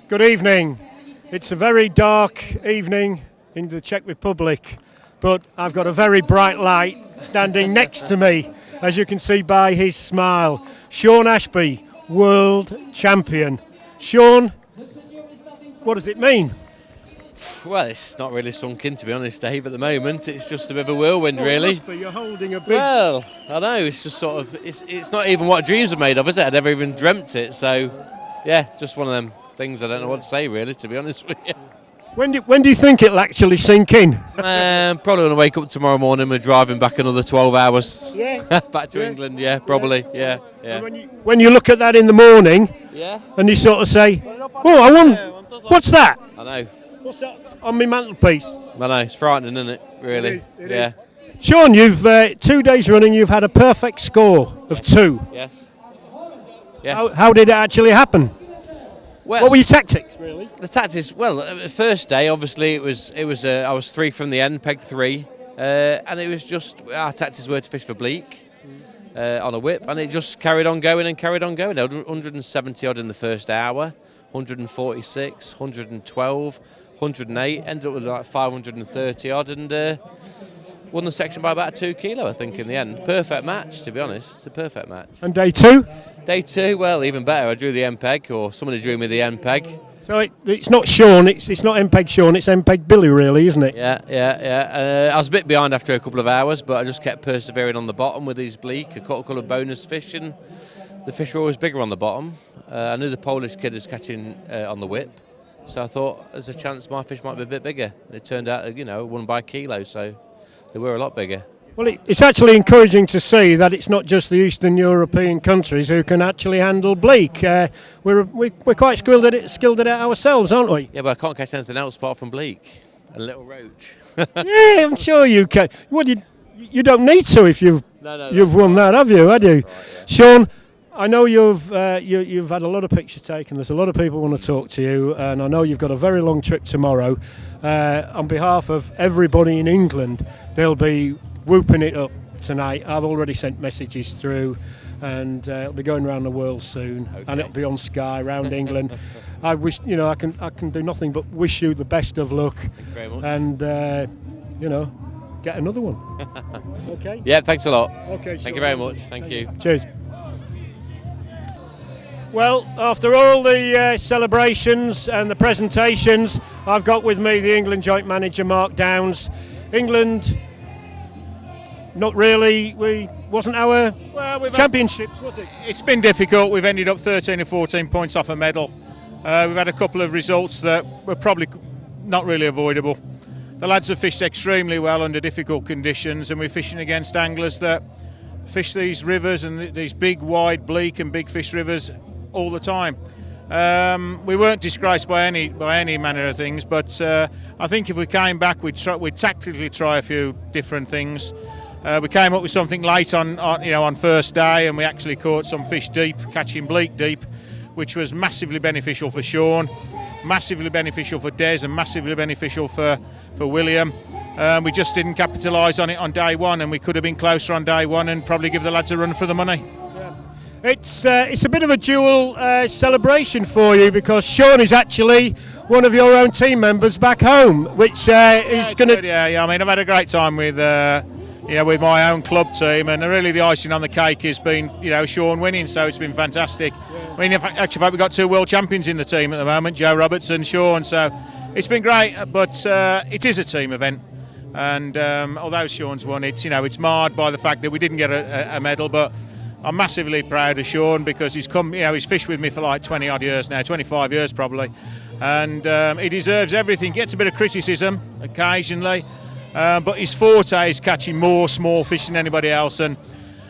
Good evening. It's a very dark evening in the Czech Republic, but I've got a very bright light standing next to me, as you can see by his smile. Sean Ashby, world champion. Sean, what does it mean? Well, it's not really sunk in, to be honest, Dave, at the moment. It's just a bit of a whirlwind, really. You're holding a big... Well, I know, it's just sort of, it's not even what dreams are made of, is it? I never even dreamt it, so, yeah, just one of them things I don't know what to say, really, to be honest with you. When do you think it'll actually sink in? Probably when I wake up tomorrow morning, we're driving back another 12 hours. Yeah. Back to England, yeah, probably, yeah. When you look at that in the morning, and you sort of say, oh, I won, what's that? I know. What's that on my mantelpiece? I know, it's frightening, isn't it, really? It is. Sean, you've 2 days running, you've had a perfect score of 2. Yes. How did it actually happen? Well, what were your tactics, really? The tactics, well, the first day, obviously, it was I was 3 from the end, pegged 3, and it was just, our tactics were to fish for bleak on a whip, and it just carried on going. I had 170 odd in the first hour, 146, 112, 108, ended up with like 530 odd, and won the section by about 2 kilo, I think, in the end. Perfect match, to be honest, a perfect match. And day 2? Day 2, well, even better. I drew the end peg, or somebody drew me the end peg. So it's not Sean, it's not MPEG Sean, it's MPEG Billy, really, isn't it? Yeah. I was a bit behind after a couple of hours, but I just kept persevering on the bottom with these bleak. I caught a couple of bonus fish, and the fish were always bigger on the bottom. I knew the Polish kid was catching on the whip, so I thought there's a chance my fish might be a bit bigger. And it turned out, won by a kilo, so they were a lot bigger. Well, it's actually encouraging to see that it's not just the Eastern European countries who can actually handle bleak. We're quite skilled at it ourselves, aren't we? Yeah, but I can't catch anything else apart from bleak and little roach. Yeah, I'm sure you can. Well, you don't need to if you've won that, have you? Right, yeah. Sean, I know you've had a lot of pictures taken. There's a lot of people want to talk to you, and I know you've got a very long trip tomorrow. On behalf of everybody in England, they'll be whooping it up tonight. I've already sent messages through, and it'll be going around the world soon, and it'll be on Sky around England. I wish, I can do nothing but wish you the best of luck. Thank you very much. And get another one. Okay. Yeah, thanks a lot. Okay. Thank you very much. Thank you. Cheers. Well, after all the celebrations and the presentations, I've got with me the England joint manager, Mark Downs. England, not really, wasn't our championships, was it? It's been difficult. We've ended up 13 or 14 points off a medal. We've had a couple of results that were probably not really avoidable. The lads have fished extremely well under difficult conditions, and we're fishing against anglers that fish these rivers and these big, wide, bleak and big fish rivers all the time. We weren't disgraced by any manner of things, but I think if we came back, we'd tactically try a few different things. We came up with something late on first day, and we actually caught some fish deep, catching bleak deep, which was massively beneficial for Sean, massively beneficial for Des, and massively beneficial for William. We just didn't capitalise on it on day 1, and we could have been closer on day 1 and probably give the lads a run for the money. It's a bit of a dual celebration for you, because Sean is actually one of your own team members back home, which is going to... Yeah. I mean, I've had a great time with my own club team, and really the icing on the cake has been, Sean winning, so it's been fantastic. Yeah. I mean, in fact, we've got 2 world champions in the team at the moment, Joe Roberts and Sean, so it's been great, but it is a team event. And although Sean's won it, it's marred by the fact that we didn't get a medal, but I'm massively proud of Sean, because he's come, he's fished with me for like 20 odd years now, 25 years probably, and he deserves everything. Gets a bit of criticism occasionally, but his forte is catching more small fish than anybody else, and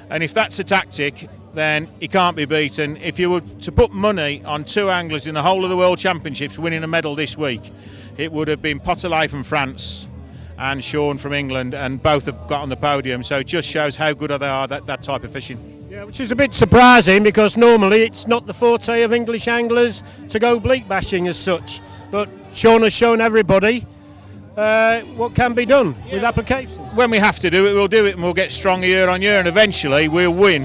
if that's a tactic, then he can't be beaten. If you were to put money on 2 anglers in the whole of the World Championships winning a medal this week, it would have been Potelay from France and Sean from England, and both have got on the podium, so it just shows how good they are, that type of fishing. Yeah, which is a bit surprising, because normally it's not the forte of English anglers to go bleak bashing as such, but Sean has shown everybody what can be done with application. When we have to do it, we'll do it, and we'll get stronger year on year, and eventually we'll win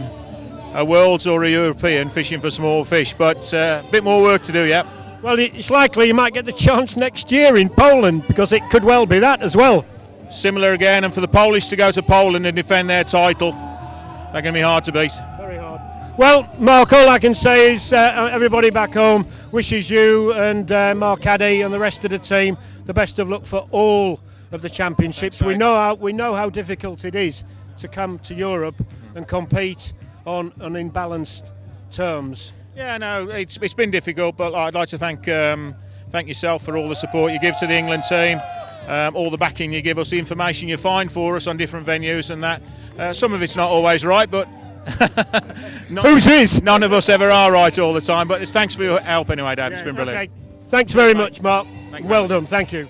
a Worlds or a European fishing for small fish, but a bit more work to do yet. Well, it's likely you might get the chance next year in Poland, because it could well be that as well. Similar again, and for the Polish to go to Poland and defend their title, they're going to be hard to beat. Very hard. Well, Mark, all I can say is everybody back home wishes you and Mark Addy and the rest of the team the best of luck for all of the championships. Thanks, we know how difficult it is to come to Europe and compete on imbalanced terms. Yeah, no, it's been difficult, but I'd like to thank yourself for all the support you give to the England team, all the backing you give us, the information you find for us on different venues and that. Some of it's not always right, but whose is? None of us ever are right all the time, but thanks for your help anyway, Dave. It's been brilliant. Okay. Thanks very much, Mark. Thank you Well done, thank you.